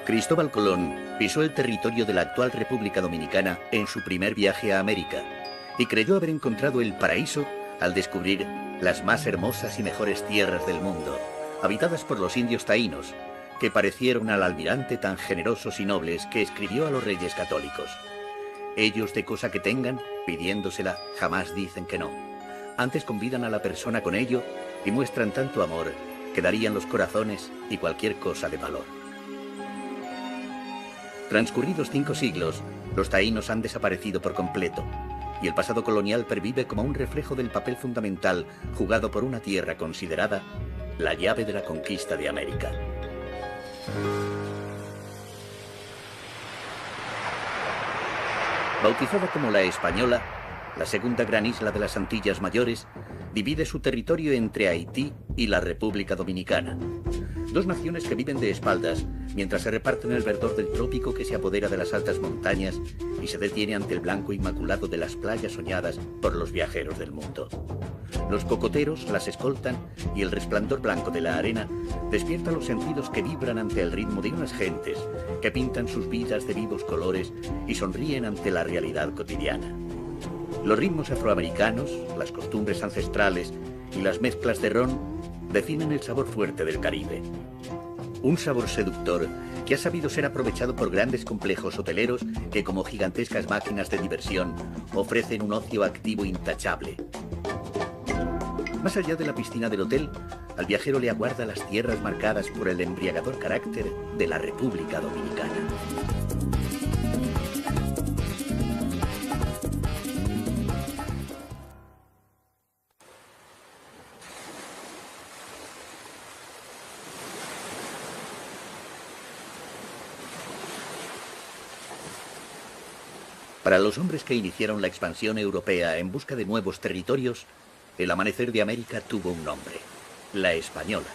Cristóbal Colón pisó el territorio de la actual República Dominicana en su primer viaje a América y creyó haber encontrado el paraíso al descubrir las más hermosas y mejores tierras del mundo, habitadas por los indios taínos, que parecieron al almirante tan generosos y nobles que escribió a los reyes católicos. Ellos, de cosa que tengan, pidiéndosela, jamás dicen que no. Antes convidan a la persona con ello y muestran tanto amor que darían los corazones y cualquier cosa de valor. Transcurridos 5 siglos, los taínos han desaparecido por completo, y el pasado colonial pervive como un reflejo del papel fundamental jugado por una tierra considerada la llave de la conquista de América. Bautizada como la Española, la segunda gran isla de las Antillas Mayores divide su territorio entre Haití y la República Dominicana. Dos naciones que viven de espaldas mientras se reparten el verdor del trópico que se apodera de las altas montañas y se detiene ante el blanco inmaculado de las playas soñadas por los viajeros del mundo. Los cocoteros las escoltan y el resplandor blanco de la arena despierta los sentidos que vibran ante el ritmo de unas gentes que pintan sus vidas de vivos colores y sonríen ante la realidad cotidiana. Los ritmos afroamericanos, las costumbres ancestrales y las mezclas de ron definen el sabor fuerte del Caribe. Un sabor seductor que ha sabido ser aprovechado por grandes complejos hoteleros que, como gigantescas máquinas de diversión, ofrecen un ocio activo intachable. Más allá de la piscina del hotel, al viajero le aguarda las tierras marcadas por el embriagador carácter de la República Dominicana. Para los hombres que iniciaron la expansión europea en busca de nuevos territorios, el amanecer de América tuvo un nombre, la Española,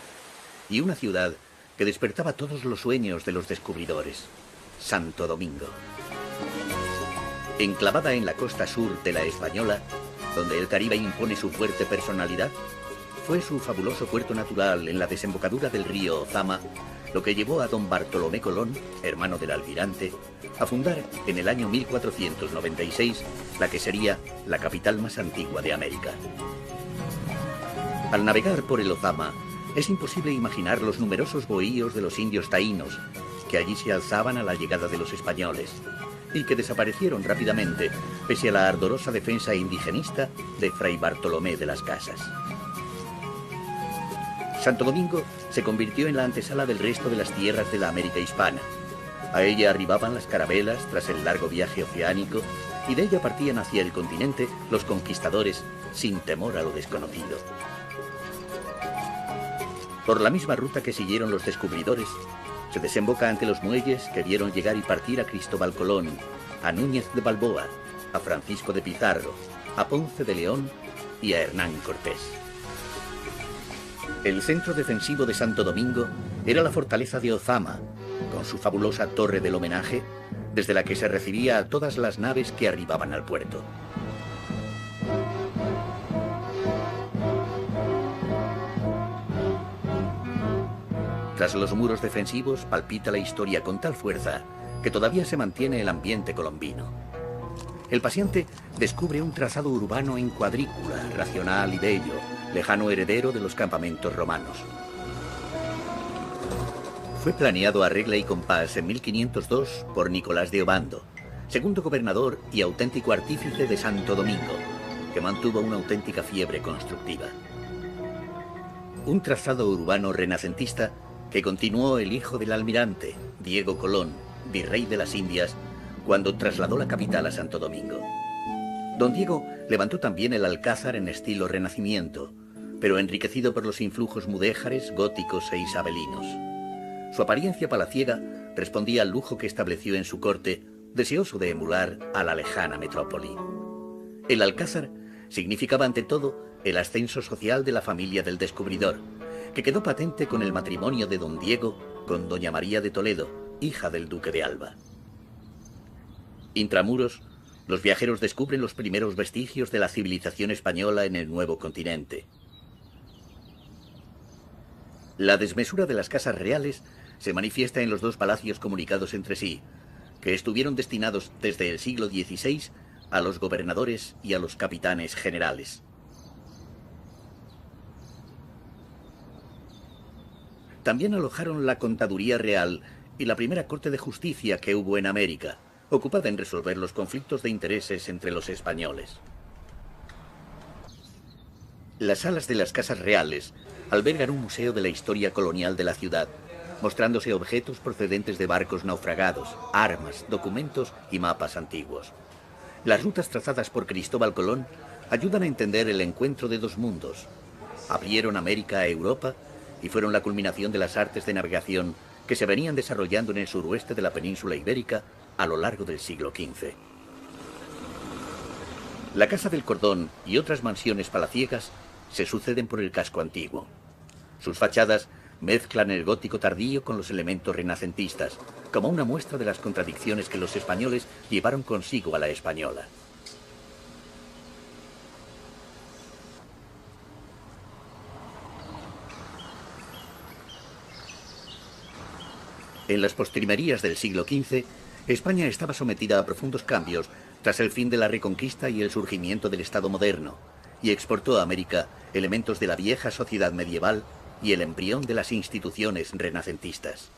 y una ciudad que despertaba todos los sueños de los descubridores, Santo Domingo. Enclavada en la costa sur de la Española, donde el Caribe impone su fuerte personalidad, fue su fabuloso puerto natural en la desembocadura del río Ozama lo que llevó a don Bartolomé Colón, hermano del almirante, a fundar en el año 1496 la que sería la capital más antigua de América. Al navegar por el Ozama, es imposible imaginar los numerosos bohíos de los indios taínos que allí se alzaban a la llegada de los españoles y que desaparecieron rápidamente pese a la ardorosa defensa indigenista de Fray Bartolomé de las Casas. Santo Domingo se convirtió en la antesala del resto de las tierras de la América hispana. A ella arribaban las carabelas tras el largo viaje oceánico y de ella partían hacia el continente los conquistadores sin temor a lo desconocido. Por la misma ruta que siguieron los descubridores, se desemboca ante los muelles que vieron llegar y partir a Cristóbal Colón, a Núñez de Balboa, a Francisco de Pizarro, a Ponce de León y a Hernán Cortés. El centro defensivo de Santo Domingo era la fortaleza de Ozama, con su fabulosa torre del homenaje, desde la que se recibía a todas las naves que arribaban al puerto. Tras los muros defensivos palpita la historia con tal fuerza que todavía se mantiene el ambiente colombino. El paseante descubre un trazado urbano en cuadrícula, racional y bello, lejano heredero de los campamentos romanos. Fue planeado a regla y compás en 1502 por Nicolás de Obando, segundo gobernador y auténtico artífice de Santo Domingo, que mantuvo una auténtica fiebre constructiva. Un trazado urbano renacentista que continuó el hijo del almirante, Diego Colón, virrey de las Indias, cuando trasladó la capital a Santo Domingo. Don Diego levantó también el Alcázar en estilo Renacimiento, pero enriquecido por los influjos mudéjares, góticos e isabelinos. Su apariencia palaciega respondía al lujo que estableció en su corte, deseoso de emular a la lejana metrópoli. El Alcázar significaba ante todo el ascenso social de la familia del descubridor, que quedó patente con el matrimonio de don Diego con doña María de Toledo, hija del duque de Alba. Intramuros, los viajeros descubren los primeros vestigios de la civilización española en el nuevo continente. La desmesura de las casas reales se manifiesta en los dos palacios comunicados entre sí, que estuvieron destinados desde el siglo XVI a los gobernadores y a los capitanes generales. También alojaron la Contaduría Real y la primera Corte de Justicia que hubo en América, ocupada en resolver los conflictos de intereses entre los españoles. Las salas de las casas reales albergan un museo de la historia colonial de la ciudad, mostrándose objetos procedentes de barcos naufragados, armas, documentos y mapas antiguos. Las rutas trazadas por Cristóbal Colón ayudan a entender el encuentro de dos mundos. Abrieron América a Europa y fueron la culminación de las artes de navegación que se venían desarrollando en el suroeste de la península ibérica a lo largo del siglo XV. La Casa del Cordón y otras mansiones palaciegas se suceden por el casco antiguo. Sus fachadas mezclan el gótico tardío con los elementos renacentistas, como una muestra de las contradicciones que los españoles llevaron consigo a la española. En las postrimerías del siglo XV, España estaba sometida a profundos cambios tras el fin de la Reconquista y el surgimiento del Estado moderno, y exportó a América elementos de la vieja sociedad medieval y el embrión de las instituciones renacentistas.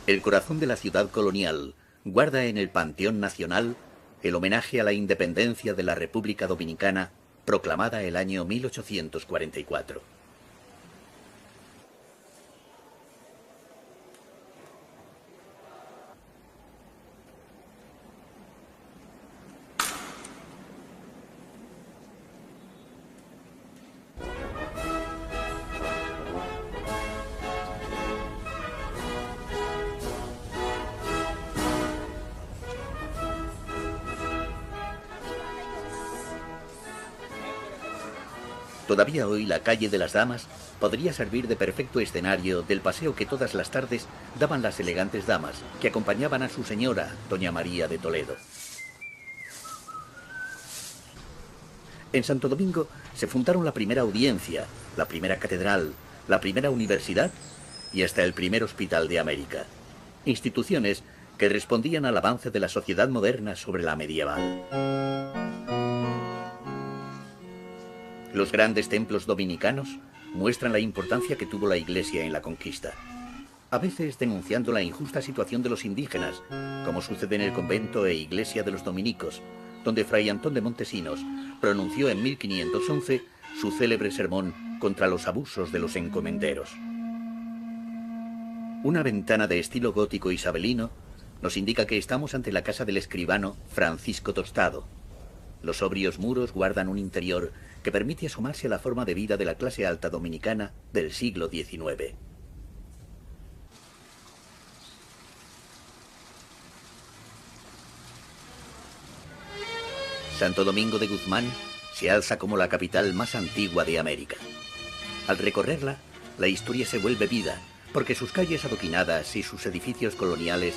El corazón de la ciudad colonial guarda en el Panteón Nacional el homenaje a la independencia de la República Dominicana proclamada el año 1844. Todavía hoy la calle de las Damas podría servir de perfecto escenario del paseo que todas las tardes daban las elegantes damas que acompañaban a su señora, doña María de Toledo. En Santo Domingo se fundaron la primera audiencia, la primera catedral, la primera universidad y hasta el primer hospital de América. Instituciones que respondían al avance de la sociedad moderna sobre la medieval. Los grandes templos dominicanos muestran la importancia que tuvo la Iglesia en la conquista, a veces denunciando la injusta situación de los indígenas, como sucede en el convento e iglesia de los dominicos, donde Fray Antón de Montesinos pronunció en 1511 su célebre sermón contra los abusos de los encomenderos. Una ventana de estilo gótico isabelino nos indica que estamos ante la casa del escribano Francisco Tostado. Los sobrios muros guardan un interior que permite asomarse a la forma de vida de la clase alta dominicana del siglo XIX. Santo Domingo de Guzmán se alza como la capital más antigua de América. Al recorrerla, la historia se vuelve vida, porque sus calles adoquinadas y sus edificios coloniales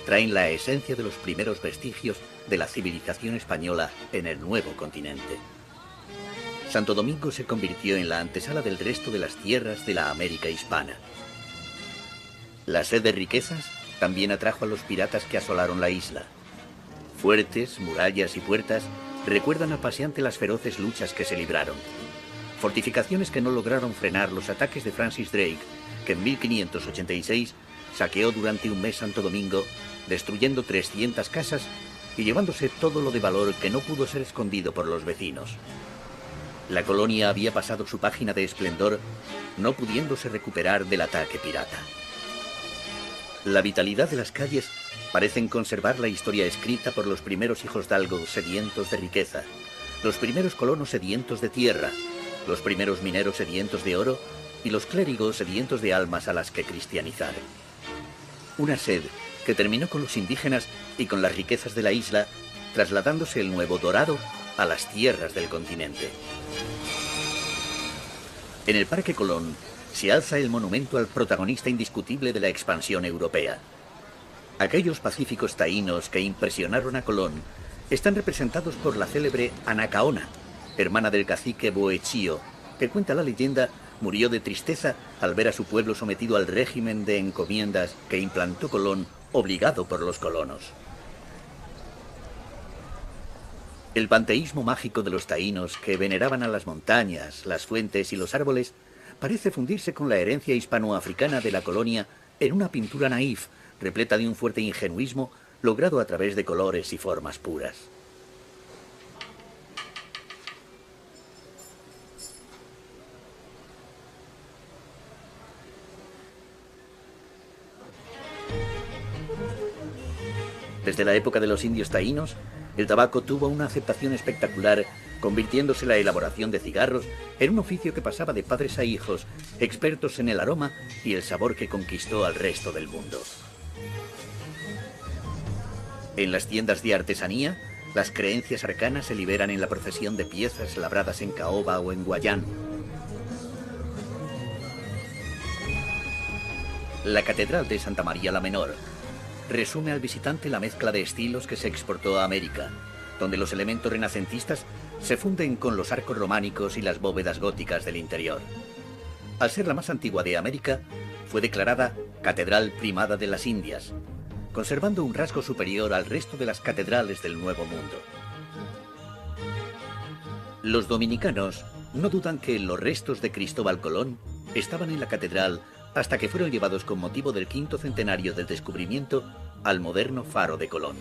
traen la esencia de los primeros vestigios de la civilización española en el nuevo continente. Santo Domingo se convirtió en la antesala del resto de las tierras de la América hispana. La sed de riquezas también atrajo a los piratas que asolaron la isla. Fuertes, murallas y puertas recuerdan apasionante las feroces luchas que se libraron. Fortificaciones que no lograron frenar los ataques de Francis Drake, que en 1586 saqueó durante un mes Santo Domingo, destruyendo 300 casas y llevándose todo lo de valor que no pudo ser escondido por los vecinos. La colonia había pasado su página de esplendor, no pudiéndose recuperar del ataque pirata. La vitalidad de las calles parecen conservar la historia escrita por los primeros hijosdalgos sedientos de riqueza, los primeros colonos sedientos de tierra, los primeros mineros sedientos de oro y los clérigos sedientos de almas a las que cristianizar. Una sed que terminó con los indígenas y con las riquezas de la isla, trasladándose el nuevo dorado a las tierras del continente. En el Parque Colón se alza el monumento al protagonista indiscutible de la expansión europea. Aquellos pacíficos taínos que impresionaron a Colón están representados por la célebre Anacaona, hermana del cacique Boechío, que cuenta la leyenda murió de tristeza al ver a su pueblo sometido al régimen de encomiendas que implantó Colón, obligado por los colonos. El panteísmo mágico de los taínos, que veneraban a las montañas, las fuentes y los árboles, parece fundirse con la herencia hispanoafricana de la colonia en una pintura naif, repleta de un fuerte ingenuismo logrado a través de colores y formas puras. Desde la época de los indios taínos, el tabaco tuvo una aceptación espectacular, convirtiéndose la elaboración de cigarros en un oficio que pasaba de padres a hijos, expertos en el aroma y el sabor que conquistó al resto del mundo. En las tiendas de artesanía, las creencias arcanas se liberan en la procesión de piezas labradas en caoba o en guayán. La Catedral de Santa María la Menor resume al visitante la mezcla de estilos que se exportó a América, donde los elementos renacentistas se funden con los arcos románicos y las bóvedas góticas del interior. Al ser la más antigua de América, fue declarada Catedral Primada de las Indias, conservando un rasgo superior al resto de las catedrales del Nuevo Mundo. Los dominicanos no dudan que los restos de Cristóbal Colón estaban en la catedral hasta que fueron llevados con motivo del 5º centenario del descubrimiento al moderno Faro de Colón.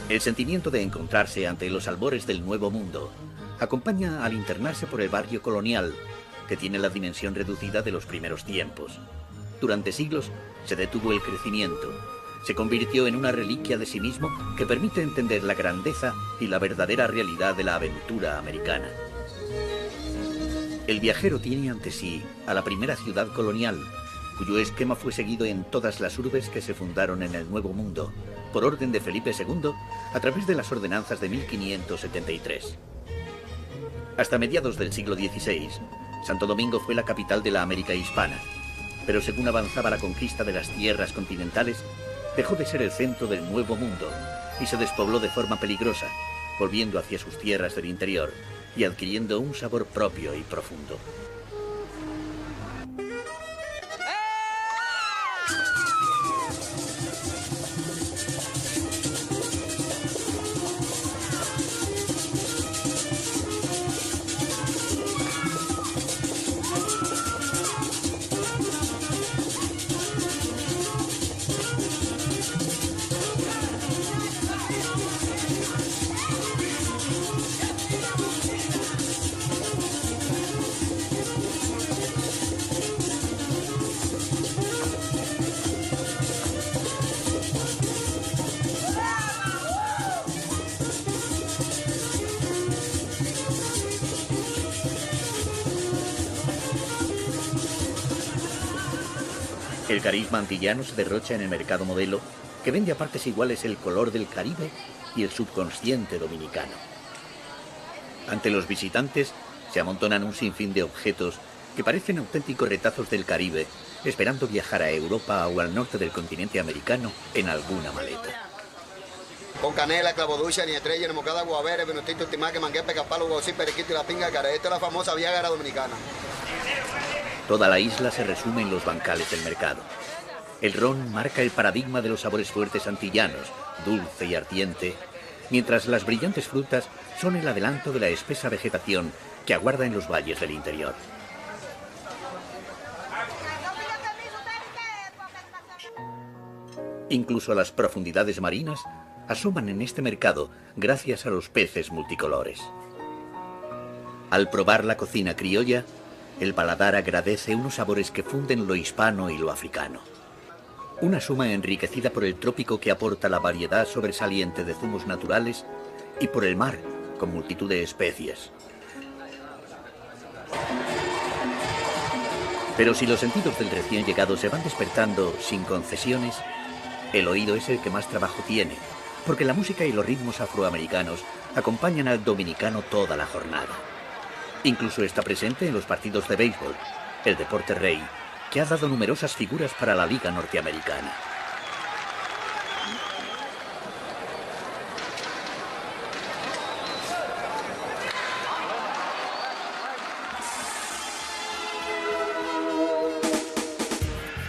El sentimiento de encontrarse ante los albores del Nuevo Mundo acompaña al internarse por el barrio colonial, que tiene la dimensión reducida de los primeros tiempos. Durante siglos se detuvo el crecimiento, se convirtió en una reliquia de sí mismo que permite entender la grandeza y la verdadera realidad de la aventura americana. El viajero tiene ante sí a la primera ciudad colonial, cuyo esquema fue seguido en todas las urbes que se fundaron en el Nuevo Mundo, por orden de Felipe II, a través de las ordenanzas de 1573. Hasta mediados del siglo XVI, Santo Domingo fue la capital de la América hispana, pero según avanzaba la conquista de las tierras continentales, dejó de ser el centro del Nuevo Mundo y se despobló de forma peligrosa, volviendo hacia sus tierras del interior y adquiriendo un sabor propio y profundo. El carisma antillano se derrocha en el mercado modelo, que vende a partes iguales el color del Caribe y el subconsciente dominicano. Ante los visitantes se amontonan un sinfín de objetos que parecen auténticos retazos del Caribe, esperando viajar a Europa o al norte del continente americano en alguna maleta. Con canela, clavo dulce, ni estrella, ni mocada, guavere, venutito, timaque, manguepe, capalo, gocín, periquito y la pinga cara. Esta es la famosa viágara dominicana. Toda la isla se resume en los bancales del mercado. El ron marca el paradigma de los sabores fuertes antillanos, dulce y ardiente, mientras las brillantes frutas son el adelanto de la espesa vegetación que aguarda en los valles del interior. Incluso las profundidades marinas asoman en este mercado gracias a los peces multicolores. Al probar la cocina criolla, el paladar agradece unos sabores que funden lo hispano y lo africano. Una suma enriquecida por el trópico que aporta la variedad sobresaliente de zumos naturales y por el mar, con multitud de especies. Pero si los sentidos del recién llegado se van despertando sin concesiones, el oído es el que más trabajo tiene, porque la música y los ritmos afroamericanos acompañan al dominicano toda la jornada. Incluso está presente en los partidos de béisbol, el deporte rey, que ha dado numerosas figuras para la Liga Norteamericana.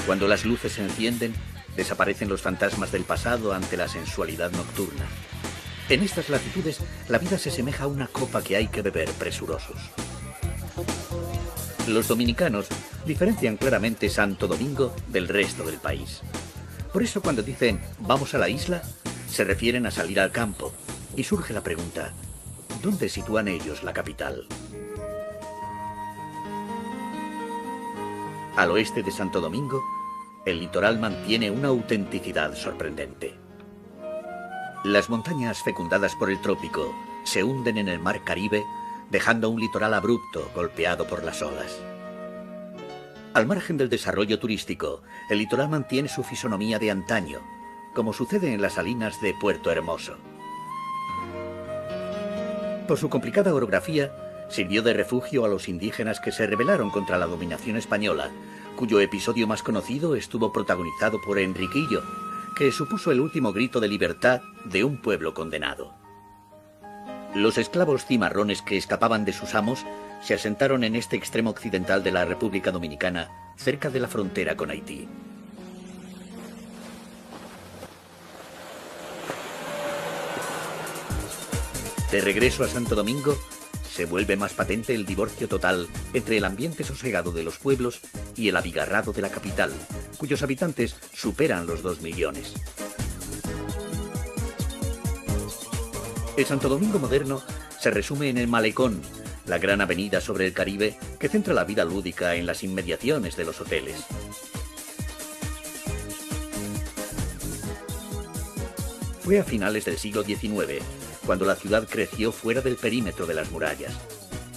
Cuando las luces se encienden, desaparecen los fantasmas del pasado ante la sensualidad nocturna. En estas latitudes, la vida se asemeja a una copa que hay que beber presurosos. Los dominicanos diferencian claramente Santo Domingo del resto del país. Por eso cuando dicen «vamos a la isla», se refieren a salir al campo. Y surge la pregunta, ¿dónde sitúan ellos la capital? Al oeste de Santo Domingo, el litoral mantiene una autenticidad sorprendente. Las montañas fecundadas por el trópico se hunden en el mar Caribe, dejando un litoral abrupto golpeado por las olas. Al margen del desarrollo turístico, el litoral mantiene su fisonomía de antaño, como sucede en las salinas de Puerto Hermoso. Por su complicada orografía, sirvió de refugio a los indígenas que se rebelaron contra la dominación española, cuyo episodio más conocido estuvo protagonizado por Enriquillo, que supuso el último grito de libertad de un pueblo condenado. Los esclavos cimarrones que escapaban de sus amos se asentaron en este extremo occidental de la República Dominicana, cerca de la frontera con Haití. De regreso a Santo Domingo, se vuelve más patente el divorcio total entre el ambiente sosegado de los pueblos y el abigarrado de la capital, cuyos habitantes superan los 2 millones. El Santo Domingo moderno se resume en el Malecón, la gran avenida sobre el Caribe que centra la vida lúdica en las inmediaciones de los hoteles. Fue a finales del siglo XIX cuando la ciudad creció fuera del perímetro de las murallas,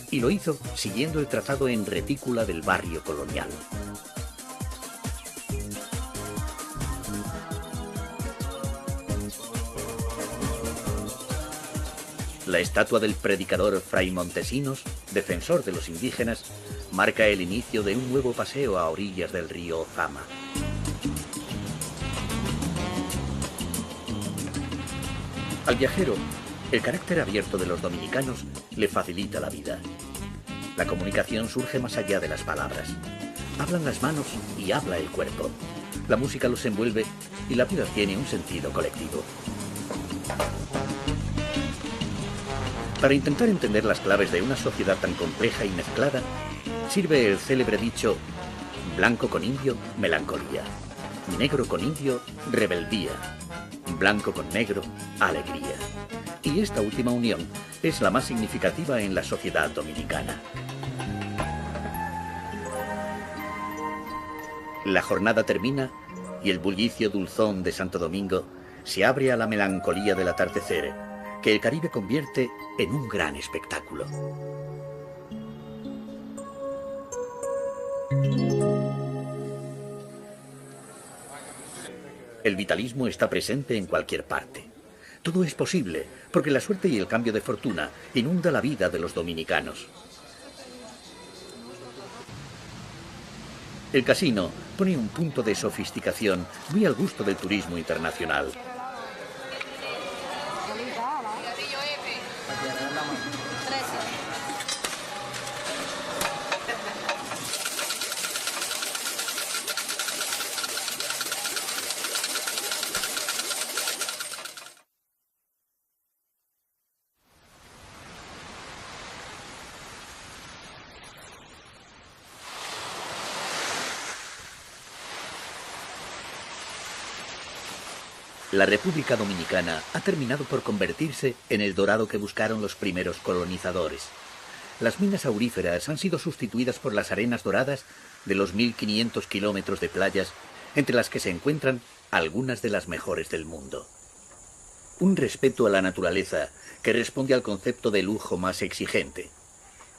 y lo hizo siguiendo el trazado en retícula del barrio colonial. La estatua del predicador Fray Montesinos, defensor de los indígenas, marca el inicio de un nuevo paseo a orillas del río Ozama. Al viajero, el carácter abierto de los dominicanos le facilita la vida. La comunicación surge más allá de las palabras. Hablan las manos y habla el cuerpo. La música los envuelve y la vida tiene un sentido colectivo. Para intentar entender las claves de una sociedad tan compleja y mezclada, sirve el célebre dicho: blanco con indio, melancolía; negro con indio, rebeldía; blanco con negro, alegría. Y esta última unión es la más significativa en la sociedad dominicana. La jornada termina y el bullicio dulzón de Santo Domingo se abre a la melancolía del atardecer, que el Caribe convierte en un gran espectáculo. El vitalismo está presente en cualquier parte. Todo es posible, porque la suerte y el cambio de fortuna inunda la vida de los dominicanos. El casino pone un punto de sofisticación muy al gusto del turismo internacional. La República Dominicana ha terminado por convertirse en el dorado que buscaron los primeros colonizadores. Las minas auríferas han sido sustituidas por las arenas doradas de los 1500 kilómetros de playas, entre las que se encuentran algunas de las mejores del mundo. Un respeto a la naturaleza que responde al concepto de lujo más exigente.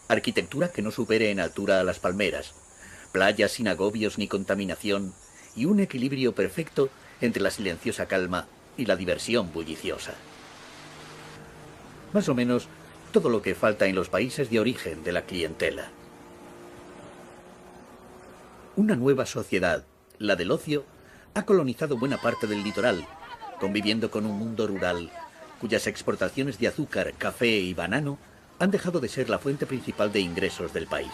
Arquitectura que no supere en altura a las palmeras, playas sin agobios ni contaminación y un equilibrio perfecto entre la silenciosa calma y la diversión bulliciosa. Más o menos todo lo que falta en los países de origen de la clientela. Una nueva sociedad, la del ocio, ha colonizado buena parte del litoral, conviviendo con un mundo rural cuyas exportaciones de azúcar, café y banano han dejado de ser la fuente principal de ingresos del país.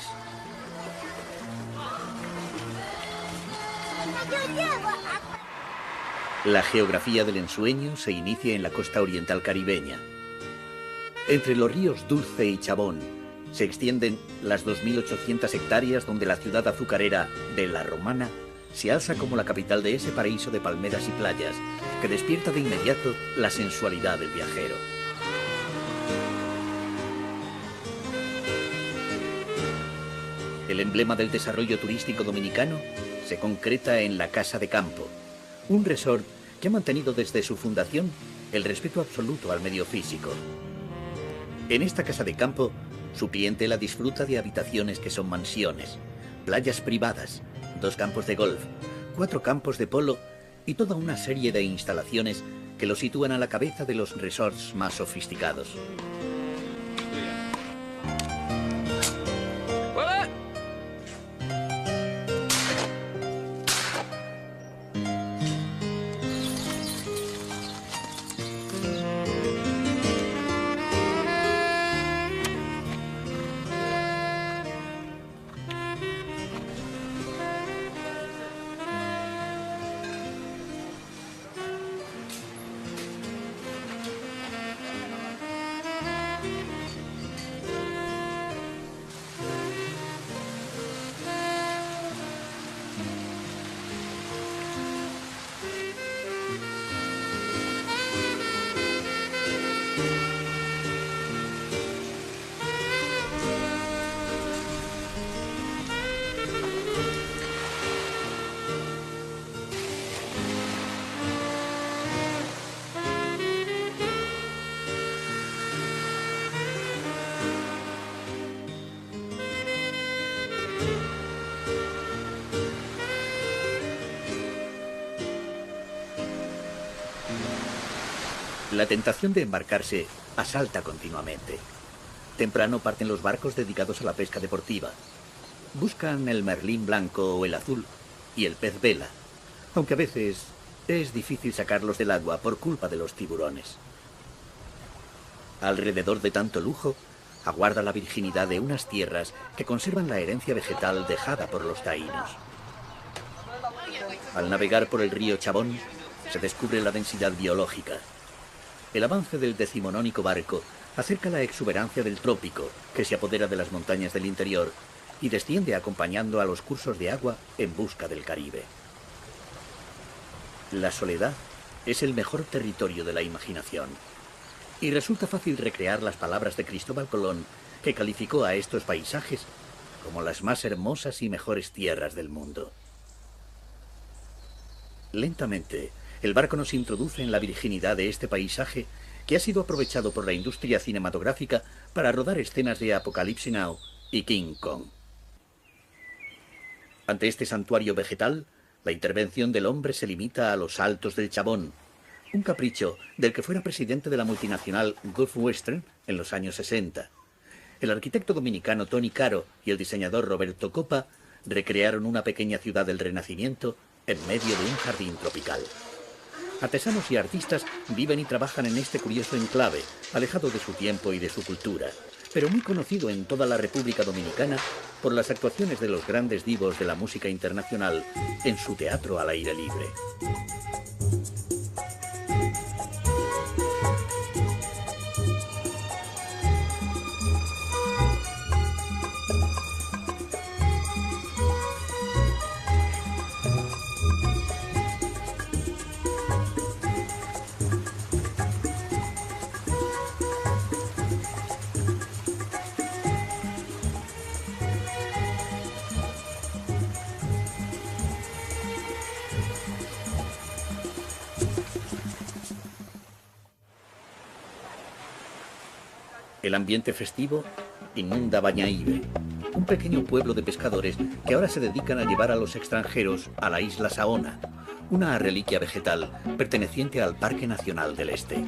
La geografía del ensueño se inicia en la costa oriental caribeña. Entre los ríos Dulce y Chabón se extienden las 2.800 hectáreas donde la ciudad azucarera de La Romana se alza como la capital de ese paraíso de palmeras y playas que despierta de inmediato la sensualidad del viajero. El emblema del desarrollo turístico dominicano se concreta en la Casa de Campo, un resort que ha mantenido desde su fundación el respeto absoluto al medio físico. En esta Casa de Campo, su clientela disfruta de habitaciones que son mansiones, playas privadas, 2 campos de golf, 4 campos de polo y toda una serie de instalaciones que lo sitúan a la cabeza de los resorts más sofisticados. La tentación de embarcarse asalta continuamente. Temprano parten los barcos dedicados a la pesca deportiva. Buscan el merlín blanco o el azul y el pez vela, aunque a veces es difícil sacarlos del agua por culpa de los tiburones. Alrededor de tanto lujo, aguarda la virginidad de unas tierras que conservan la herencia vegetal dejada por los taínos. Al navegar por el río Chabón, se descubre la densidad biológica. El avance del decimonónico barco acerca la exuberancia del trópico, que se apodera de las montañas del interior y desciende acompañando a los cursos de agua en busca del Caribe. La soledad es el mejor territorio de la imaginación, y resulta fácil recrear las palabras de Cristóbal Colón, que calificó a estos paisajes como las más hermosas y mejores tierras del mundo. Lentamente, el barco nos introduce en la virginidad de este paisaje que ha sido aprovechado por la industria cinematográfica para rodar escenas de Apocalypse Now y King Kong. Ante este santuario vegetal, la intervención del hombre se limita a los Altos del Chabón, un capricho del que fuera presidente de la multinacional Gulf Western en los años 60. El arquitecto dominicano Tony Caro y el diseñador Roberto Copa recrearon una pequeña ciudad del Renacimiento en medio de un jardín tropical. Artesanos y artistas viven y trabajan en este curioso enclave, alejado de su tiempo y de su cultura, pero muy conocido en toda la República Dominicana por las actuaciones de los grandes divos de la música internacional en su teatro al aire libre. El ambiente festivo inunda Bañahibe, un pequeño pueblo de pescadores que ahora se dedican a llevar a los extranjeros a la isla Saona, una reliquia vegetal perteneciente al Parque Nacional del Este.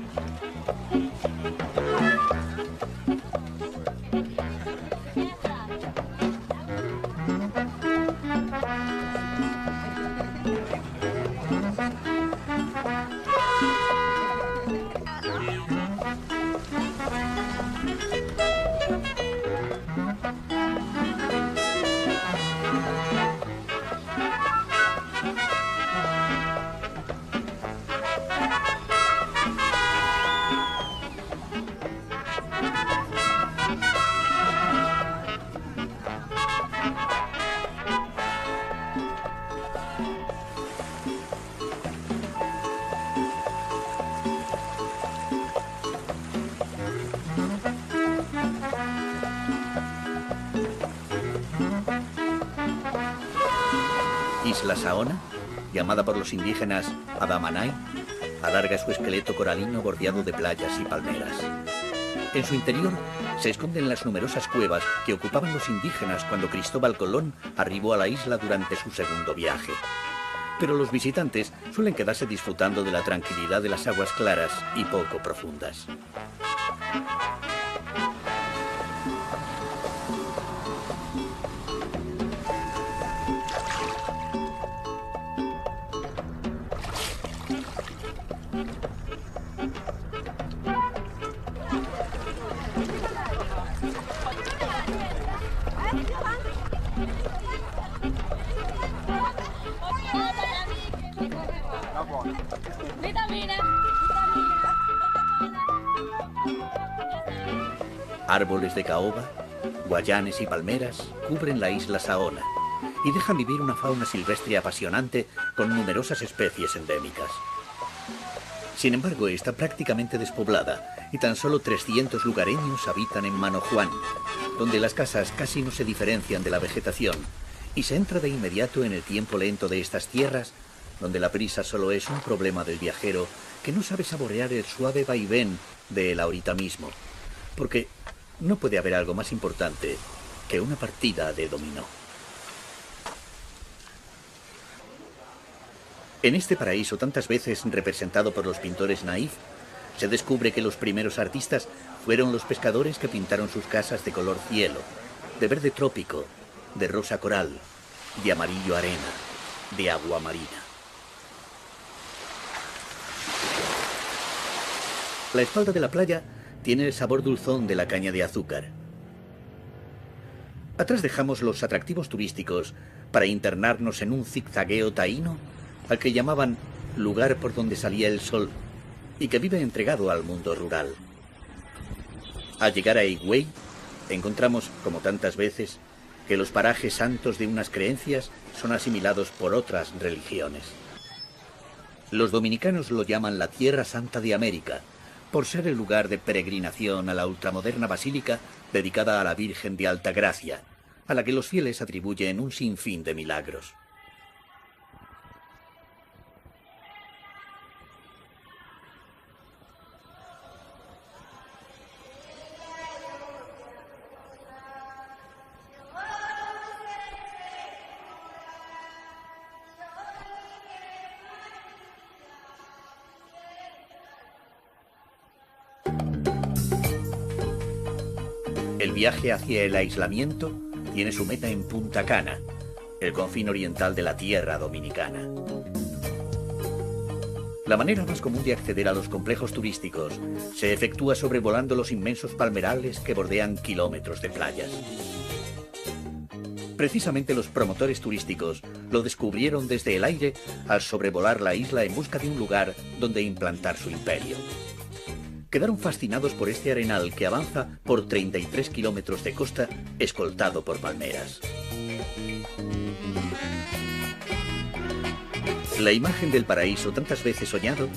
Isla Saona, llamada por los indígenas Adamanay, alarga su esqueleto coralino bordeado de playas y palmeras. En su interior se esconden las numerosas cuevas que ocupaban los indígenas cuando Cristóbal Colón arribó a la isla durante su segundo viaje. Pero los visitantes suelen quedarse disfrutando de la tranquilidad de las aguas claras y poco profundas. Árboles de caoba, guayanes y palmeras cubren la isla Saona y dejan vivir una fauna silvestre apasionante con numerosas especies endémicas. Sin embargo, está prácticamente despoblada y tan solo 300 lugareños habitan en Mano Juan, donde las casas casi no se diferencian de la vegetación y se entra de inmediato en el tiempo lento de estas tierras, donde la prisa solo es un problema del viajero que no sabe saborear el suave vaivén del ahorita mismo, porque no puede haber algo más importante que una partida de dominó. En este paraíso tantas veces representado por los pintores naif, se descubre que los primeros artistas fueron los pescadores que pintaron sus casas de color cielo, de verde trópico, de rosa coral, de amarillo arena, de agua marina. La espalda de la playa tiene el sabor dulzón de la caña de azúcar. Atrás dejamos los atractivos turísticos para internarnos en un zigzagueo taíno al que llamaban lugar por donde salía el sol y que vive entregado al mundo rural. Al llegar a Higüey, encontramos, como tantas veces, que los parajes santos de unas creencias son asimilados por otras religiones. Los dominicanos lo llaman la Tierra Santa de América, por ser el lugar de peregrinación a la ultramoderna basílica dedicada a la Virgen de Altagracia, a la que los fieles atribuyen un sinfín de milagros. El viaje hacia el aislamiento tiene su meta en Punta Cana, el confín oriental de la tierra dominicana. La manera más común de acceder a los complejos turísticos se efectúa sobrevolando los inmensos palmerales que bordean kilómetros de playas. Precisamente los promotores turísticos lo descubrieron desde el aire al sobrevolar la isla en busca de un lugar donde implantar su imperio. Quedaron fascinados por este arenal que avanza por 33 kilómetros de costa, escoltado por palmeras. La imagen del paraíso tantas veces soñado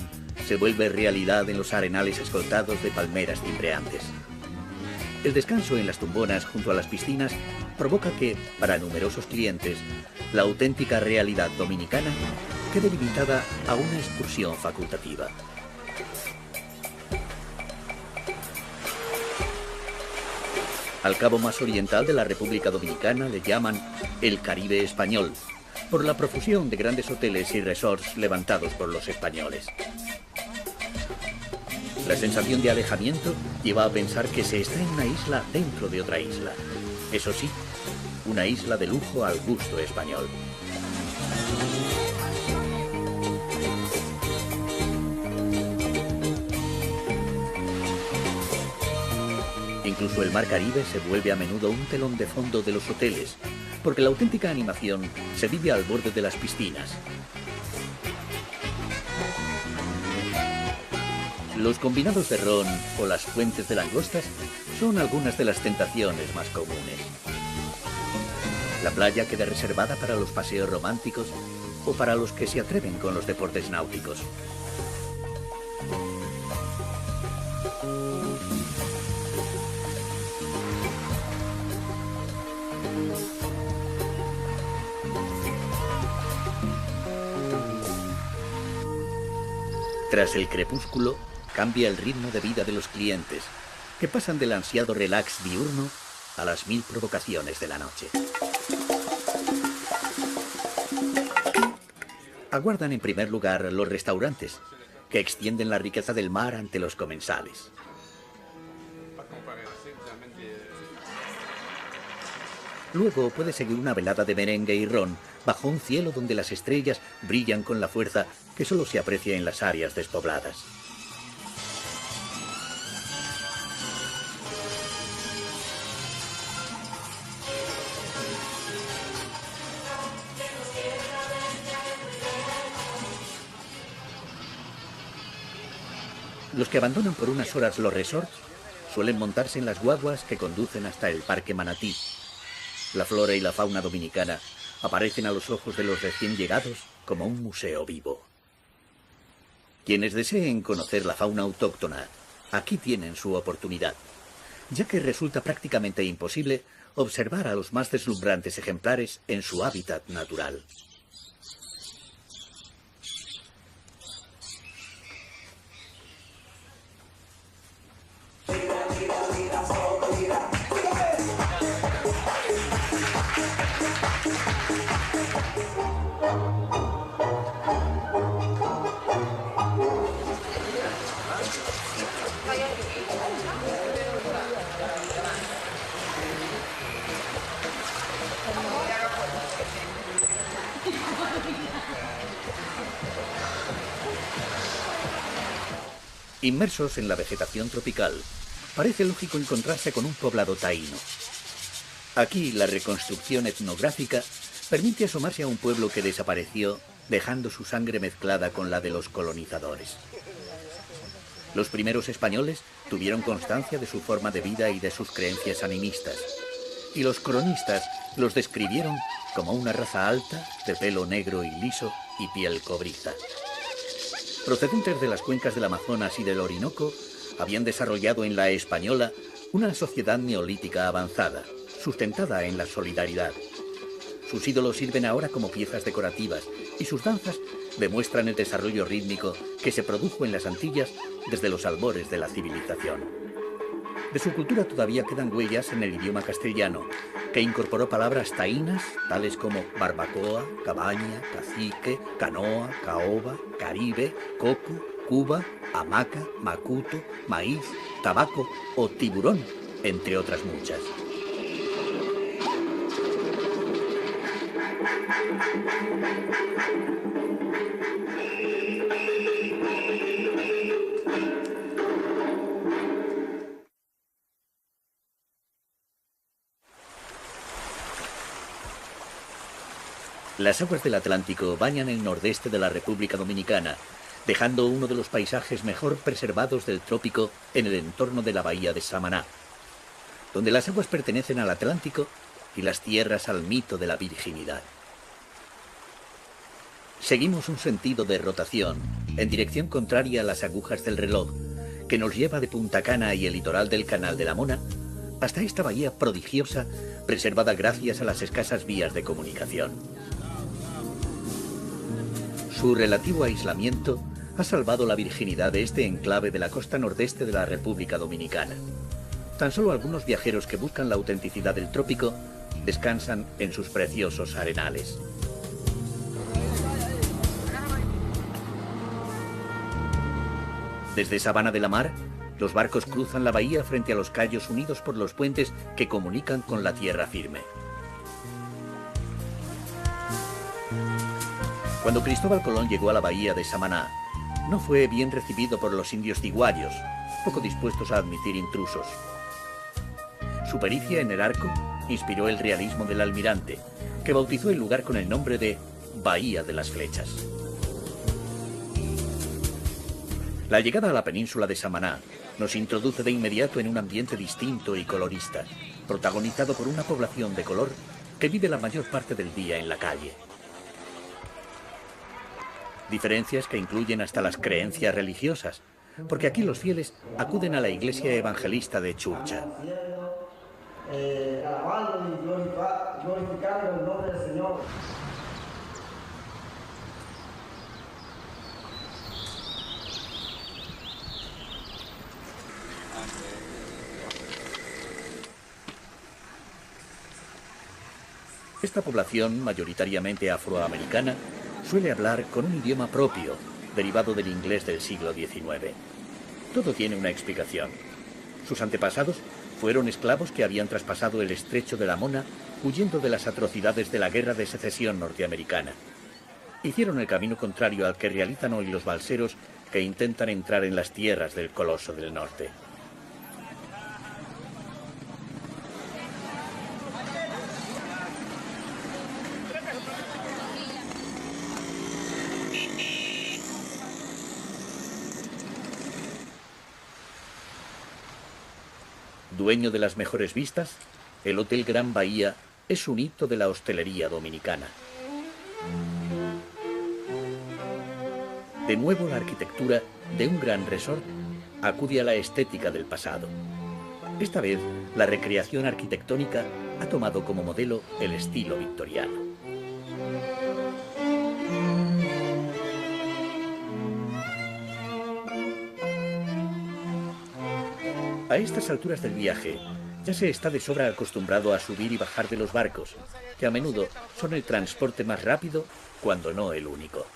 se vuelve realidad en los arenales escoltados de palmeras cimbreantes. El descanso en las tumbonas junto a las piscinas provoca que, para numerosos clientes, la auténtica realidad dominicana quede limitada a una excursión facultativa. Al cabo más oriental de la República Dominicana le llaman el Caribe español, por la profusión de grandes hoteles y resorts levantados por los españoles. La sensación de alejamiento lleva a pensar que se está en una isla dentro de otra isla. Eso sí, una isla de lujo al gusto español. Incluso el mar Caribe se vuelve a menudo un telón de fondo de los hoteles, porque la auténtica animación se vive al borde de las piscinas. Los combinados de ron o las fuentes de langostas son algunas de las tentaciones más comunes. La playa queda reservada para los paseos románticos o para los que se atreven con los deportes náuticos. Tras el crepúsculo, cambia el ritmo de vida de los clientes, que pasan del ansiado relax diurno a las 1000 provocaciones de la noche. Aguardan en primer lugar los restaurantes, que extienden la riqueza del mar ante los comensales. Luego puede seguir una velada de merengue y ron bajo un cielo donde las estrellas brillan con la fuerza que solo se aprecia en las áreas despobladas. Los que abandonan por unas horas los resorts suelen montarse en las guaguas que conducen hasta el Parque Manatí. La flora y la fauna dominicana aparecen a los ojos de los recién llegados como un museo vivo. Quienes deseen conocer la fauna autóctona, aquí tienen su oportunidad, ya que resulta prácticamente imposible observar a los más deslumbrantes ejemplares en su hábitat natural. Inmersos en la vegetación tropical, parece lógico encontrarse con un poblado taíno. Aquí la reconstrucción etnográfica permite asomarse a un pueblo que desapareció, dejando su sangre mezclada con la de los colonizadores. Los primeros españoles tuvieron constancia de su forma de vida y de sus creencias animistas, y los cronistas los describieron como una raza alta, de pelo negro y liso y piel cobriza. Procedentes de las cuencas del Amazonas y del Orinoco, habían desarrollado en la Española una sociedad neolítica avanzada, sustentada en la solidaridad. Sus ídolos sirven ahora como piezas decorativas y sus danzas demuestran el desarrollo rítmico que se produjo en las Antillas desde los albores de la civilización. De su cultura todavía quedan huellas en el idioma castellano, que incorporó palabras taínas tales como barbacoa, cabaña, cacique, canoa, caoba, caribe, coco, cuba, hamaca, macuto, maíz, tabaco o tiburón, entre otras muchas. Las aguas del Atlántico bañan el nordeste de la República Dominicana, dejando uno de los paisajes mejor preservados del trópico en el entorno de la bahía de Samaná, donde las aguas pertenecen al Atlántico y las tierras al mito de la virginidad. Seguimos un sentido de rotación en dirección contraria a las agujas del reloj, que nos lleva de Punta Cana y el litoral del Canal de la Mona hasta esta bahía prodigiosa, preservada gracias a las escasas vías de comunicación. Su relativo aislamiento ha salvado la virginidad de este enclave de la costa nordeste de la República Dominicana. Tan solo algunos viajeros que buscan la autenticidad del trópico descansan en sus preciosos arenales. Desde Sabana de la Mar, los barcos cruzan la bahía frente a los cayos unidos por los puentes que comunican con la tierra firme. Cuando Cristóbal Colón llegó a la bahía de Samaná, no fue bien recibido por los indios ciguayos, poco dispuestos a admitir intrusos. Su pericia en el arco inspiró el realismo del almirante, que bautizó el lugar con el nombre de Bahía de las Flechas. La llegada a la península de Samaná nos introduce de inmediato en un ambiente distinto y colorista, protagonizado por una población de color que vive la mayor parte del día en la calle. Diferencias que incluyen hasta las creencias religiosas, porque aquí los fieles acuden a la iglesia evangelista de Churcha. Alabando y glorificando el nombre del Señor. Esta población, mayoritariamente afroamericana, suele hablar con un idioma propio, derivado del inglés del siglo XIX. Todo tiene una explicación. Sus antepasados fueron esclavos que habían traspasado el estrecho de la Mona huyendo de las atrocidades de la Guerra de Secesión norteamericana. Hicieron el camino contrario al que realizan hoy los balseros que intentan entrar en las tierras del Coloso del Norte. Dueño de las mejores vistas, el Hotel Gran Bahía es un hito de la hostelería dominicana. De nuevo, la arquitectura de un gran resort acude a la estética del pasado. Esta vez, la recreación arquitectónica ha tomado como modelo el estilo victoriano. A estas alturas del viaje, ya se está de sobra acostumbrado a subir y bajar de los barcos, que a menudo son el transporte más rápido, cuando no el único.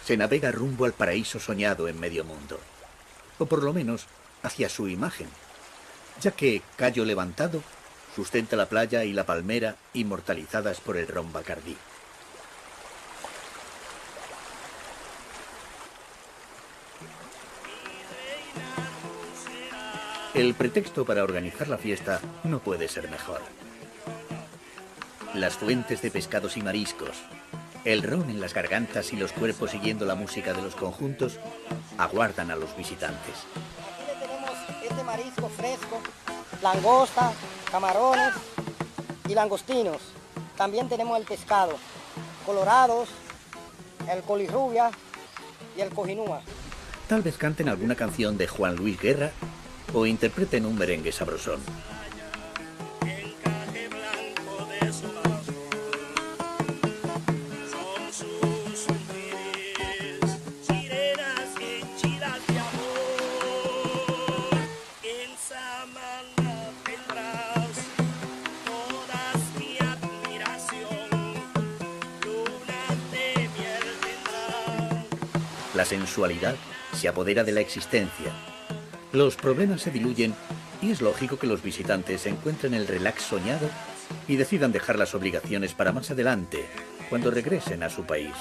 Se navega rumbo al paraíso soñado en medio mundo, o por lo menos hacia su imagen, ya que Cayo Levantado sustenta la playa y la palmera inmortalizadas por el ron Bacardí. El pretexto para organizar la fiesta no puede ser mejor. Las fuentes de pescados y mariscos, el ron en las gargantas y los cuerpos siguiendo la música de los conjuntos aguardan a los visitantes. Aquí le tenemos este marisco fresco, langosta, camarones y langostinos. También tenemos el pescado, colorados, el colirrubia y el cojinúa. Tal vez canten alguna canción de Juan Luis Guerra o interpreten un merengue sabrosón. La sensualidad se apodera de la existencia. Los problemas se diluyen y es lógico que los visitantes encuentren el relax soñado y decidan dejar las obligaciones para más adelante, cuando regresen a su país.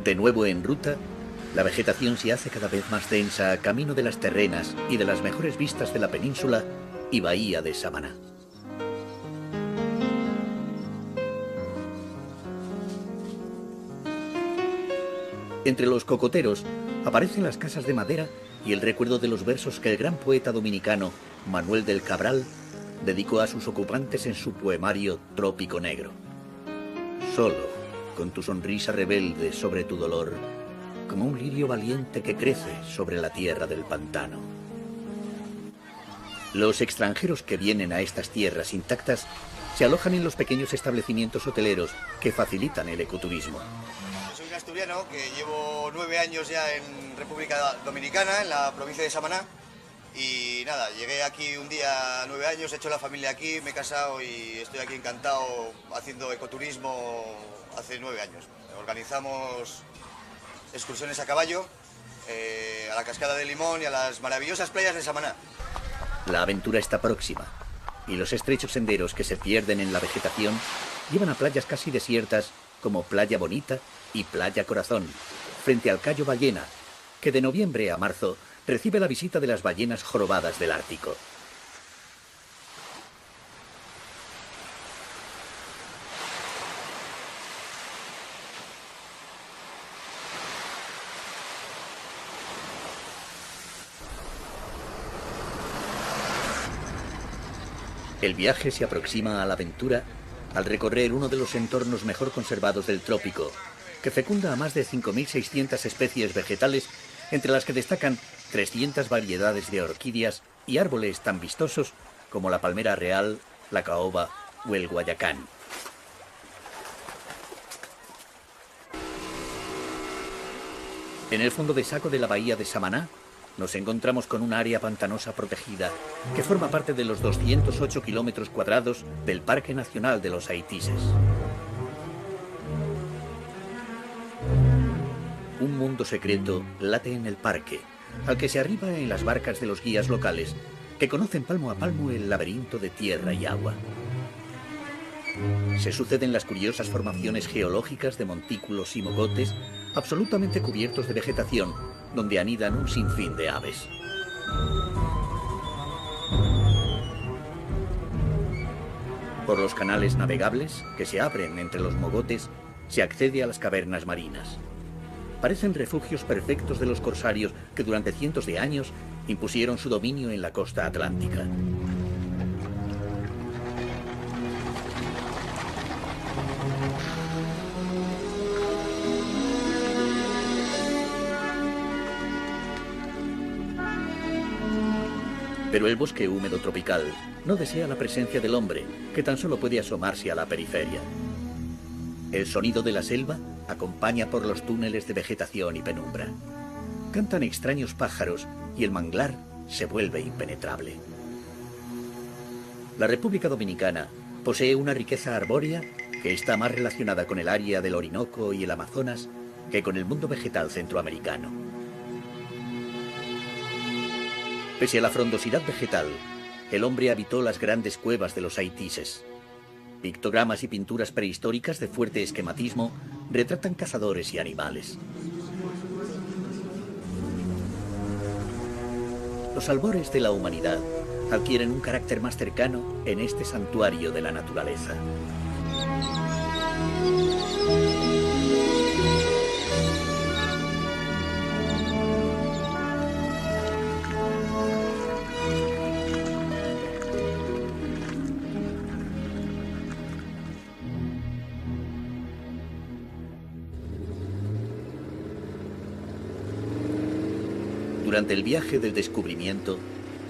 De nuevo en ruta, la vegetación se hace cada vez más densa a camino de las terrenas y de las mejores vistas de la península y bahía de Samaná. Entre los cocoteros aparecen las casas de madera y el recuerdo de los versos que el gran poeta dominicano Manuel del Cabral dedicó a sus ocupantes en su poemario Trópico Negro. Solo, con tu sonrisa rebelde sobre tu dolor, como un lirio valiente que crece sobre la tierra del pantano. Los extranjeros que vienen a estas tierras intactas se alojan en los pequeños establecimientos hoteleros que facilitan el ecoturismo. Soy un asturiano que llevo 9 años ya en República Dominicana, en la provincia de Samaná. Y nada, llegué aquí un día, 9 años, he hecho la familia aquí, me he casado y estoy aquí encantado haciendo ecoturismo hace 9 años. Organizamos excursiones a caballo, a la cascada de Limón y a las maravillosas playas de Samaná. La aventura está próxima y los estrechos senderos que se pierden en la vegetación llevan a playas casi desiertas como Playa Bonita y Playa Corazón, frente al Cayo Ballena, que de noviembre a marzo recibe la visita de las ballenas jorobadas del Ártico. El viaje se aproxima a la aventura al recorrer uno de los entornos mejor conservados del trópico, que fecunda a más de 5.600 especies vegetales, entre las que destacan 300 variedades de orquídeas y árboles tan vistosos como la palmera real, la caoba o el guayacán. En el fondo de saco de la bahía de Samaná nos encontramos con un área pantanosa protegida que forma parte de los 208 kilómetros cuadrados del Parque Nacional de los Haitises. Un mundo secreto late en el parque, al que se arriba en las barcas de los guías locales, que conocen palmo a palmo el laberinto de tierra y agua. Se suceden las curiosas formaciones geológicas de montículos y mogotes, absolutamente cubiertos de vegetación, donde anidan un sinfín de aves. Por los canales navegables que se abren entre los mogotes, se accede a las cavernas marinas. Parecen refugios perfectos de los corsarios que durante cientos de años impusieron su dominio en la costa atlántica. Pero el bosque húmedo tropical no desea la presencia del hombre, que tan solo puede asomarse a la periferia. El sonido de la selva acompaña por los túneles de vegetación y penumbra. Cantan extraños pájaros y el manglar se vuelve impenetrable. La República Dominicana posee una riqueza arbórea que está más relacionada con el área del Orinoco y el Amazonas que con el mundo vegetal centroamericano. Pese a la frondosidad vegetal, el hombre habitó las grandes cuevas de los haitises. Pictogramas y pinturas prehistóricas de fuerte esquematismo retratan cazadores y animales. Los albores de la humanidad adquieren un carácter más cercano en este santuario de la naturaleza. Durante el viaje del descubrimiento,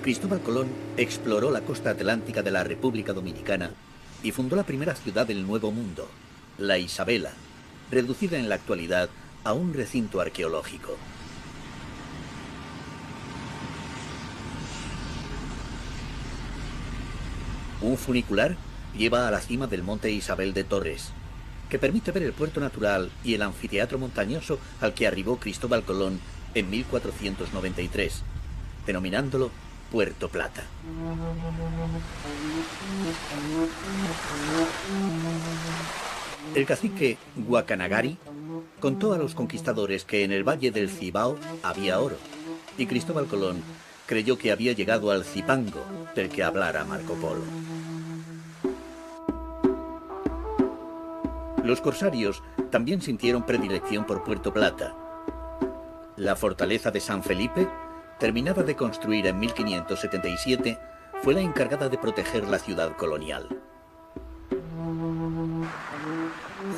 Cristóbal Colón exploró la costa atlántica de la República Dominicana y fundó la primera ciudad del Nuevo Mundo, La Isabela, reducida en la actualidad a un recinto arqueológico. Un funicular lleva a la cima del monte Isabel de Torres, que permite ver el puerto natural y el anfiteatro montañoso al que arribó Cristóbal Colón en 1493, denominándolo Puerto Plata. El cacique Guacanagari contó a los conquistadores que en el valle del Cibao había oro, y Cristóbal Colón creyó que había llegado al Zipango, del que hablara Marco Polo. Los corsarios también sintieron predilección por Puerto Plata. La fortaleza de San Felipe, terminada de construir en 1577, fue la encargada de proteger la ciudad colonial.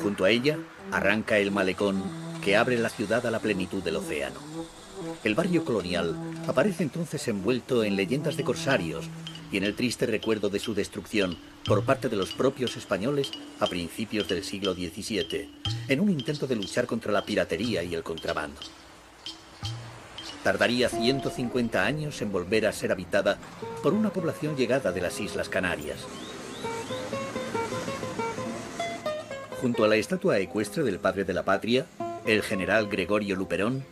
Junto a ella arranca el malecón que abre la ciudad a la plenitud del océano. El barrio colonial aparece entonces envuelto en leyendas de corsarios y en el triste recuerdo de su destrucción por parte de los propios españoles a principios del siglo XVII, en un intento de luchar contra la piratería y el contrabando. Tardaría 150 años en volver a ser habitada por una población llegada de las Islas Canarias. Junto a la estatua ecuestre del padre de la patria, el general Gregorio Luperón,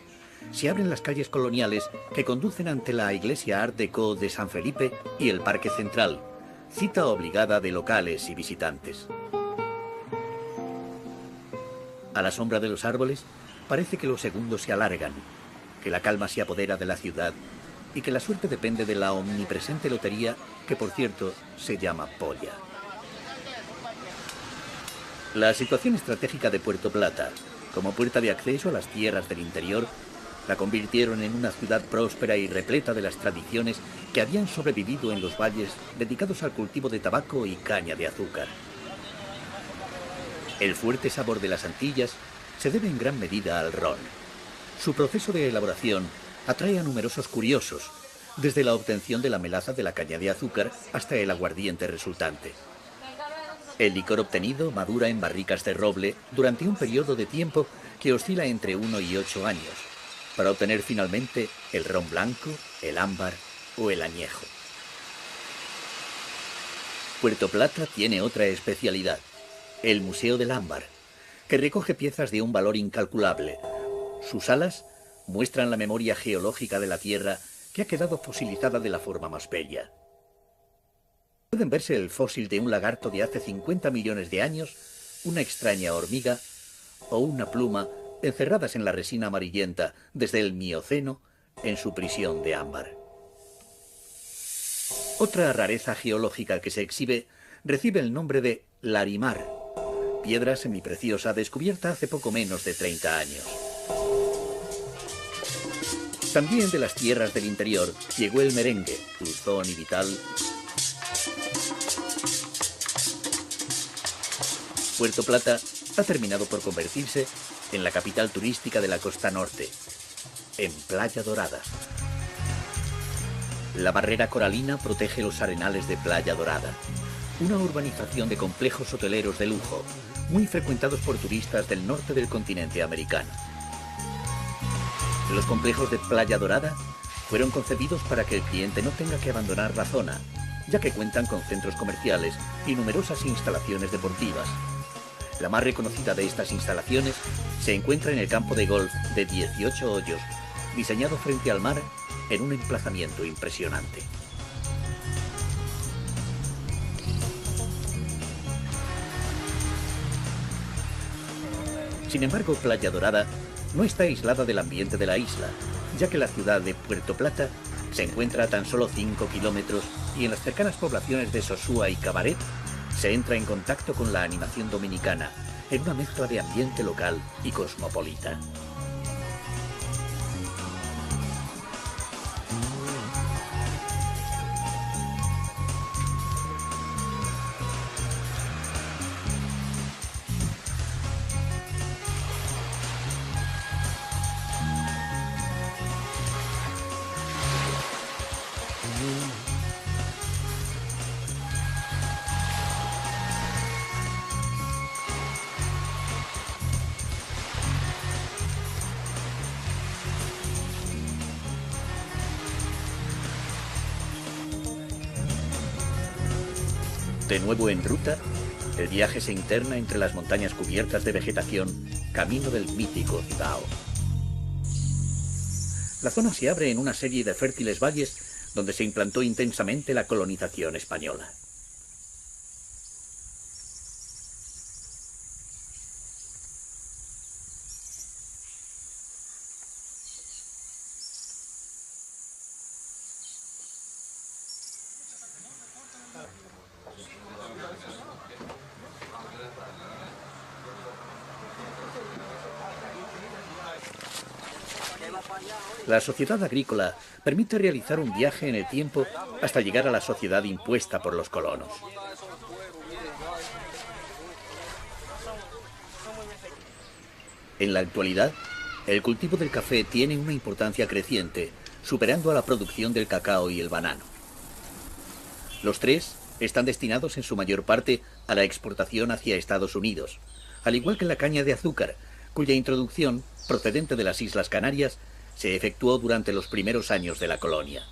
se abren las calles coloniales que conducen ante la iglesia Art Deco de San Felipe y el Parque Central, cita obligada de locales y visitantes. A la sombra de los árboles, parece que los segundos se alargan, que la calma se apodera de la ciudad y que la suerte depende de la omnipresente lotería que, por cierto, se llama polla. La situación estratégica de Puerto Plata, como puerta de acceso a las tierras del interior, La convirtieron en una ciudad próspera y repleta de las tradiciones que habían sobrevivido en los valles dedicados al cultivo de tabaco y caña de azúcar. El fuerte sabor de las Antillas se debe en gran medida al ron. Su proceso de elaboración atrae a numerosos curiosos, desde la obtención de la melaza de la caña de azúcar hasta el aguardiente resultante. El licor obtenido madura en barricas de roble durante un periodo de tiempo que oscila entre 1 y 8 años, para obtener finalmente el ron blanco, el ámbar o el añejo. Puerto Plata tiene otra especialidad, el Museo del Ámbar, que recoge piezas de un valor incalculable. Sus salas muestran la memoria geológica de la Tierra que ha quedado fosilizada de la forma más bella. Pueden verse el fósil de un lagarto de hace 50 millones de años, una extraña hormiga o una pluma encerradas en la resina amarillenta desde el Mioceno en su prisión de ámbar. Otra rareza geológica que se exhibe recibe el nombre de larimar, piedra semipreciosa descubierta hace poco menos de 30 años. También de las tierras del interior llegó el merengue, dulzón y vital. Puerto Plata ha terminado por convertirse en la capital turística de la costa norte, en Playa Dorada. La barrera coralina protege los arenales de Playa Dorada, una urbanización de complejos hoteleros de lujo, muy frecuentados por turistas del norte del continente americano. Los complejos de Playa Dorada fueron concebidos para que el cliente no tenga que abandonar la zona, ya que cuentan con centros comerciales y numerosas instalaciones deportivas. La más reconocida de estas instalaciones se encuentra en el campo de golf de 18 hoyos, diseñado frente al mar en un emplazamiento impresionante. Sin embargo, Playa Dorada no está aislada del ambiente de la isla, ya que la ciudad de Puerto Plata se encuentra a tan solo 5 kilómetros y en las cercanas poblaciones de Sosúa y Cabaret se entra en contacto con la animación dominicana en una mezcla de ambiente local y cosmopolita. De nuevo en ruta, el viaje se interna entre las montañas cubiertas de vegetación, camino del mítico Cibao. La zona se abre en una serie de fértiles valles donde se implantó intensamente la colonización española. La sociedad agrícola permite realizar un viaje en el tiempo hasta llegar a la sociedad impuesta por los colonos. En la actualidad, el cultivo del café tiene una importancia creciente, superando a la producción del cacao y el banano. Los tres están destinados en su mayor parte a la exportación hacia Estados Unidos, al igual que la caña de azúcar, cuya introducción, procedente de las Islas Canarias, se efectuó durante los primeros años de la colonia.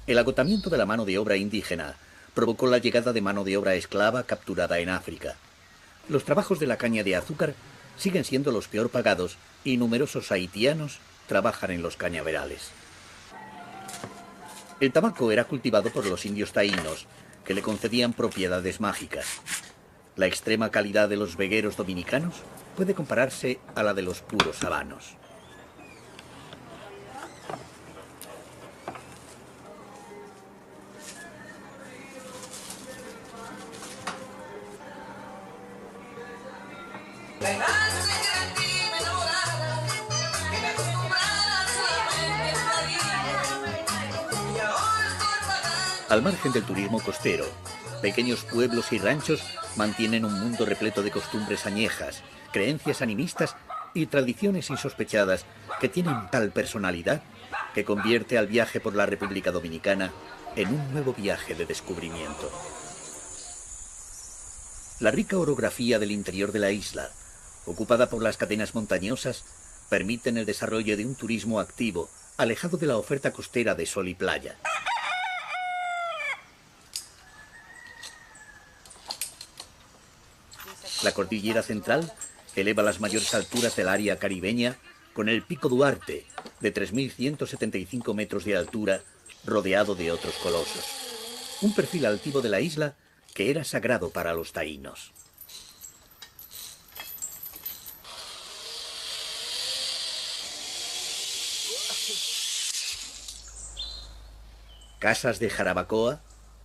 El agotamiento de la mano de obra indígena provocó la llegada de mano de obra esclava capturada en África. Los trabajos de la caña de azúcar siguen siendo los peor pagados y numerosos haitianos trabajan en los cañaverales. El tabaco era cultivado por los indios taínos, que le concedían propiedades mágicas. La extrema calidad de los vegueros dominicanos puede compararse a la de los puros habanos. La imagen de ti me enamorada, que me acostumbrara Al margen del turismo costero, pequeños pueblos y ranchos mantienen un mundo repleto de costumbres añejas, creencias animistas y tradiciones insospechadas que tienen tal personalidad que convierte al viaje por la República Dominicana en un nuevo viaje de descubrimiento. La rica orografía del interior de la isla, ocupada por las cadenas montañosas, permiten el desarrollo de un turismo activo, alejado de la oferta costera de sol y playa. La cordillera central eleva las mayores alturas del área caribeña con el Pico Duarte, de 3.175 metros de altura, rodeado de otros colosos. Un perfil altivo de la isla que era sagrado para los taínos. Casas de Jarabacoa,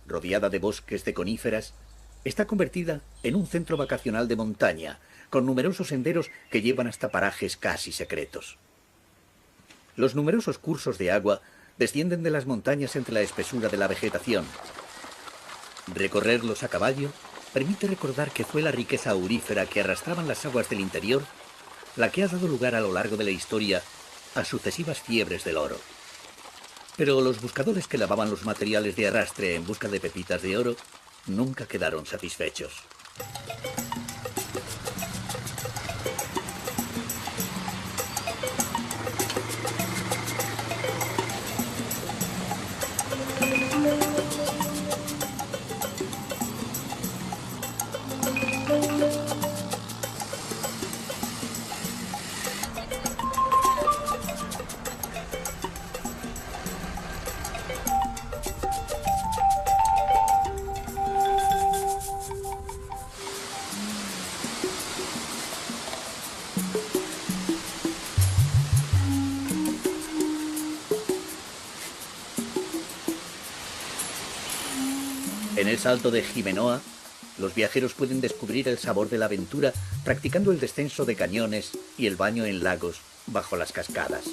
rodeada de bosques de coníferas, está convertida en un centro vacacional de montaña, con numerosos senderos que llevan hasta parajes casi secretos. Los numerosos cursos de agua descienden de las montañas entre la espesura de la vegetación. Recorrerlos a caballo permite recordar que fue la riqueza aurífera que arrastraban las aguas del interior la que ha dado lugar a lo largo de la historia a sucesivas fiebres del oro. Pero los buscadores que lavaban los materiales de arrastre en busca de pepitas de oro nunca quedaron satisfechos. En el Salto de Jimenoa, los viajeros pueden descubrir el sabor de la aventura practicando el descenso de cañones y el baño en lagos bajo las cascadas.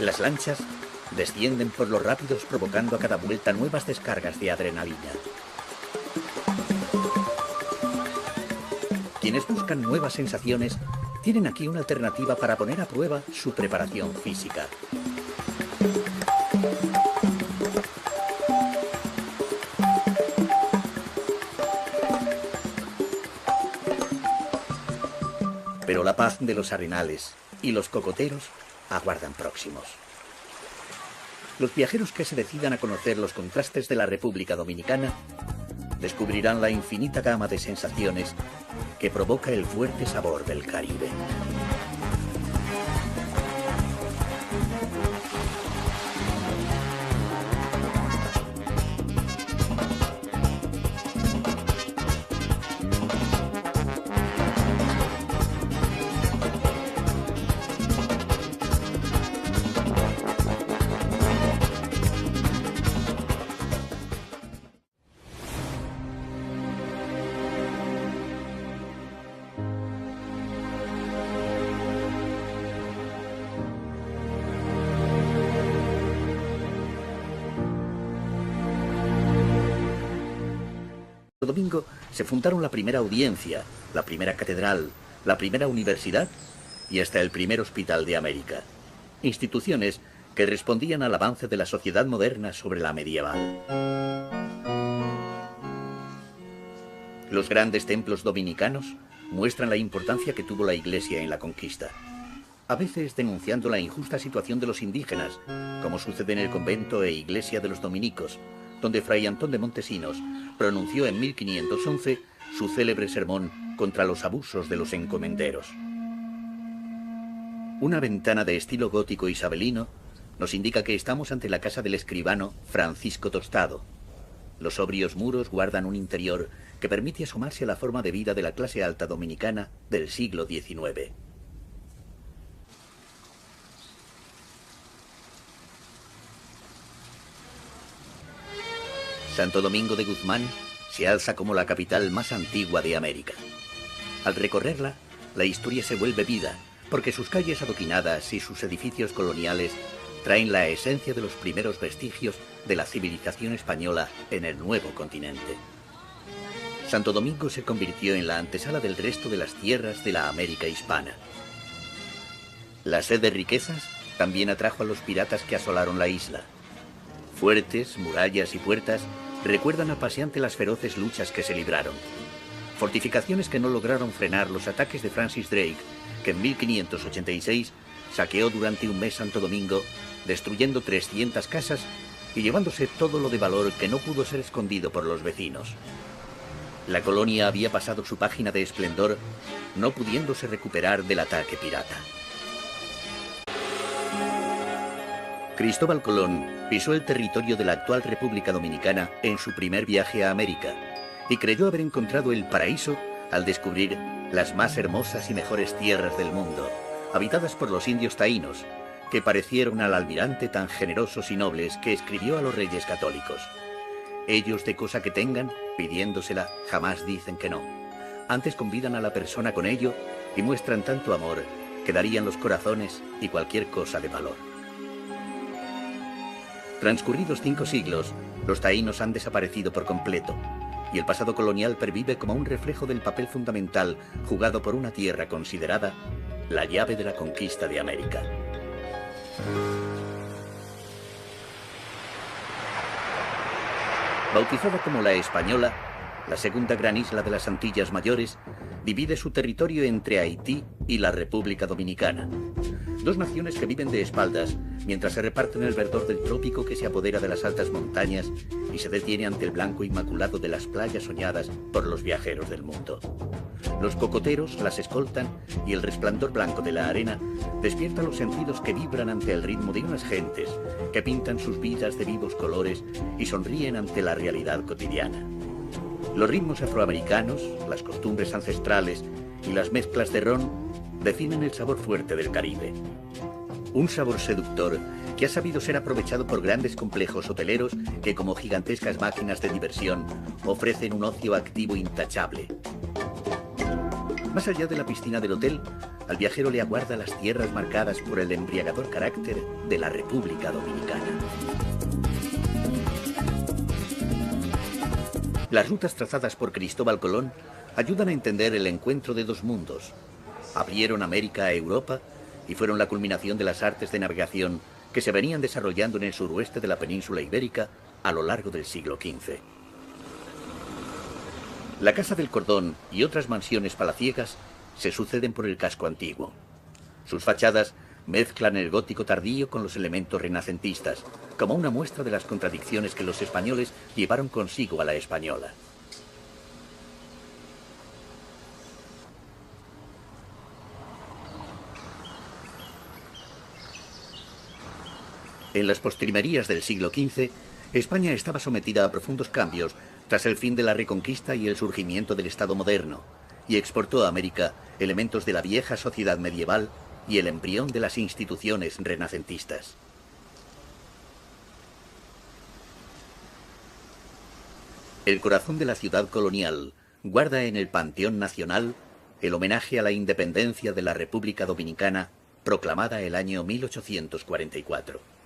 Las lanchas descienden por los rápidos provocando a cada vuelta nuevas descargas de adrenalina. Quienes buscan nuevas sensaciones tienen aquí una alternativa para poner a prueba su preparación física. Pero la paz de los arenales y los cocoteros aguardan próximos. Los viajeros que se decidan a conocer los contrastes de la República Dominicana descubrirán la infinita gama de sensaciones que provoca el fuerte sabor del Caribe. Domingo se fundaron la primera audiencia, la primera catedral, la primera universidad y hasta el primer hospital de América. Instituciones que respondían al avance de la sociedad moderna sobre la medieval. Los grandes templos dominicanos muestran la importancia que tuvo la Iglesia en la conquista, a veces denunciando la injusta situación de los indígenas, como sucede en el convento e iglesia de los dominicos, donde Fray Antón de Montesinos pronunció en 1511 su célebre sermón contra los abusos de los encomenderos. Una ventana de estilo gótico isabelino nos indica que estamos ante la casa del escribano Francisco Tostado. Los sobrios muros guardan un interior que permite asomarse a la forma de vida de la clase alta dominicana del siglo XIX. Santo Domingo de Guzmán se alza como la capital más antigua de América. Al recorrerla, la historia se vuelve vida, porque sus calles adoquinadas y sus edificios coloniales traen la esencia de los primeros vestigios de la civilización española en el nuevo continente. Santo Domingo se convirtió en la antesala del resto de las tierras de la América hispana. La sed de riquezas también atrajo a los piratas que asolaron la isla. Fuertes, murallas y puertas recuerdan apasionante las feroces luchas que se libraron. Fortificaciones que no lograron frenar los ataques de Francis Drake, que en 1586 saqueó durante un mes Santo Domingo, destruyendo 300 casas y llevándose todo lo de valor que no pudo ser escondido por los vecinos. La colonia había pasado su página de esplendor, no pudiéndose recuperar del ataque pirata. Cristóbal Colón pisó el territorio de la actual República Dominicana en su primer viaje a América y creyó haber encontrado el paraíso al descubrir las más hermosas y mejores tierras del mundo, habitadas por los indios taínos, que parecieron al almirante tan generosos y nobles que escribió a los reyes católicos. Ellos, de cosa que tengan, pidiéndosela, jamás dicen que no. Antes convidan a la persona con ello y muestran tanto amor que darían los corazones y cualquier cosa de valor. Transcurridos 5 siglos, los taínos han desaparecido por completo, y el pasado colonial pervive como un reflejo del papel fundamental jugado por una tierra considerada la llave de la conquista de América. Bautizada como la Española, la segunda gran isla de las Antillas Mayores divide su territorio entre Haití y la República Dominicana. Dos naciones que viven de espaldas mientras se reparten el verdor del trópico que se apodera de las altas montañas y se detiene ante el blanco inmaculado de las playas soñadas por los viajeros del mundo. Los cocoteros las escoltan y el resplandor blanco de la arena despierta los sentidos que vibran ante el ritmo de unas gentes que pintan sus vidas de vivos colores y sonríen ante la realidad cotidiana. Los ritmos afroamericanos, las costumbres ancestrales y las mezclas de ron definen el sabor fuerte del Caribe. Un sabor seductor que ha sabido ser aprovechado por grandes complejos hoteleros que, como gigantescas máquinas de diversión, ofrecen un ocio activo intachable. Más allá de la piscina del hotel, al viajero le aguarda las tierras marcadas por el embriagador carácter de la República Dominicana. Las rutas trazadas por Cristóbal Colón ayudan a entender el encuentro de dos mundos. Abrieron América a Europa y fueron la culminación de las artes de navegación que se venían desarrollando en el suroeste de la península ibérica a lo largo del siglo XV. La Casa del Cordón y otras mansiones palaciegas se suceden por el casco antiguo. Sus fachadas mezclan el gótico tardío con los elementos renacentistas, como una muestra de las contradicciones que los españoles llevaron consigo a la española. En las postrimerías del siglo XV, España estaba sometida a profundos cambios tras el fin de la Reconquista y el surgimiento del Estado moderno, y exportó a América elementos de la vieja sociedad medieval y el embrión de las instituciones renacentistas. El corazón de la ciudad colonial guarda en el Panteón Nacional el homenaje a la independencia de la República Dominicana proclamada el año 1844.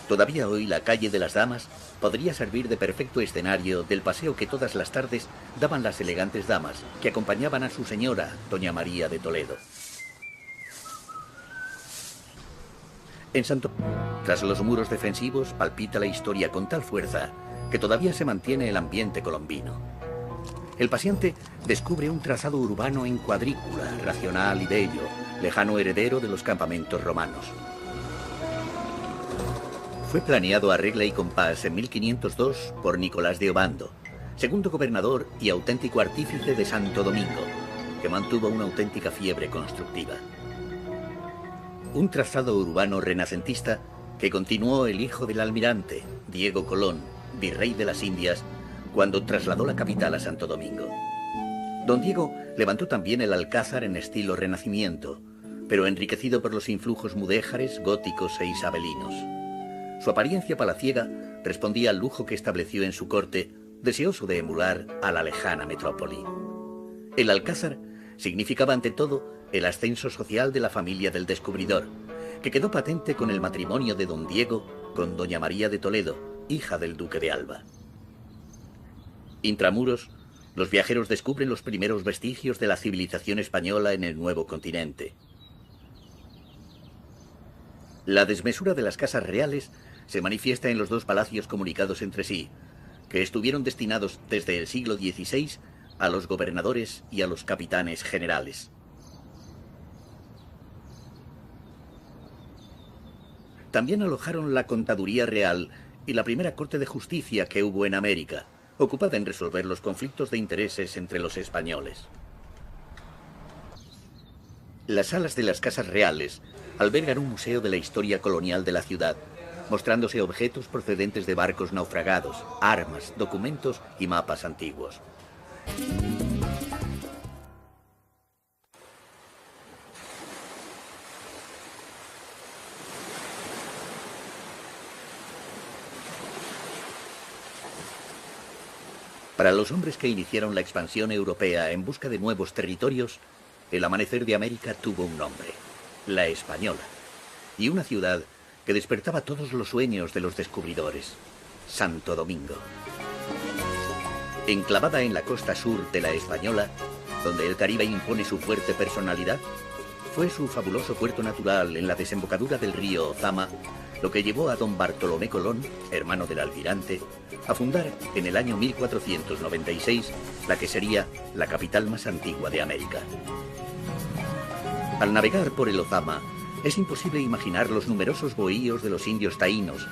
Todavía hoy la calle de las Damas podría servir de perfecto escenario del paseo que todas las tardes daban las elegantes damas que acompañaban a su señora, doña María de Toledo. En Santo, tras los muros defensivos, palpita la historia con tal fuerza que todavía se mantiene el ambiente colombino. el paseante descubre un trazado urbano en cuadrícula, racional y bello, lejano heredero de los campamentos romanos. Fue planeado a regla y compás en 1502 por Nicolás de Obando, segundo gobernador y auténtico artífice de Santo Domingo, que mantuvo una auténtica fiebre constructiva. Un trazado urbano renacentista que continuó el hijo del almirante, Diego Colón, virrey de las Indias, cuando trasladó la capital a Santo Domingo. Don Diego levantó también el Alcázar en estilo Renacimiento, pero enriquecido por los influjos mudéjares, góticos e isabelinos. Su apariencia palaciega respondía al lujo que estableció en su corte, deseoso de emular a la lejana metrópoli. El Alcázar significaba ante todo el ascenso social de la familia del descubridor, que quedó patente con el matrimonio de don Diego con doña María de Toledo, hija del duque de Alba. Intramuros, los viajeros descubren los primeros vestigios de la civilización española en el nuevo continente. La desmesura de las casas reales se manifiesta en los dos palacios comunicados entre sí, que estuvieron destinados desde el siglo XVI a los gobernadores y a los capitanes generales. También alojaron la Contaduría Real y la primera Corte de Justicia que hubo en América, ocupada en resolver los conflictos de intereses entre los españoles. Las salas de las casas reales albergan un museo de la historia colonial de la ciudad, mostrándose objetos procedentes de barcos naufragados, armas, documentos y mapas antiguos. Para los hombres que iniciaron la expansión europea en busca de nuevos territorios, el amanecer de América tuvo un nombre: la Española, y una ciudad que despertaba todos los sueños de los descubridores: Santo Domingo. Enclavada en la costa sur de la Española, donde el Caribe impone su fuerte personalidad, fue su fabuloso puerto natural en la desembocadura del río Ozama lo que llevó a don Bartolomé Colón, hermano del almirante, a fundar en el año 1496 la que sería la capital más antigua de América. Al navegar por el Ozama, es imposible imaginar los numerosos bohíos de los indios taínos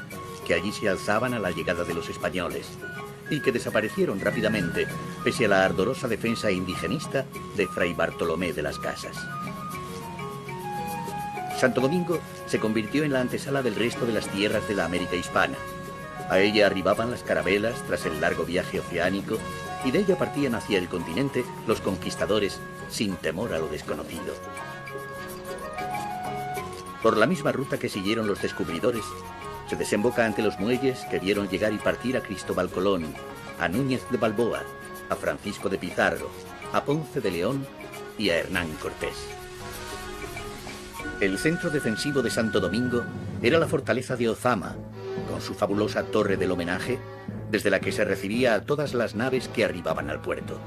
que allí se alzaban a la llegada de los españoles y que desaparecieron rápidamente pese a la ardorosa defensa indigenista de Fray Bartolomé de las Casas. Santo Domingo se convirtió en la antesala del resto de las tierras de la América hispana. A ella arribaban las carabelas tras el largo viaje oceánico y de ella partían hacia el continente los conquistadores sin temor a lo desconocido. Por la misma ruta que siguieron los descubridores, se desemboca ante los muelles que vieron llegar y partir a Cristóbal Colón, a Núñez de Balboa, a Francisco de Pizarro, a Ponce de León y a Hernán Cortés. El centro defensivo de Santo Domingo era la fortaleza de Ozama, con su fabulosa torre del homenaje, desde la que se recibía a todas las naves que arribaban al puerto.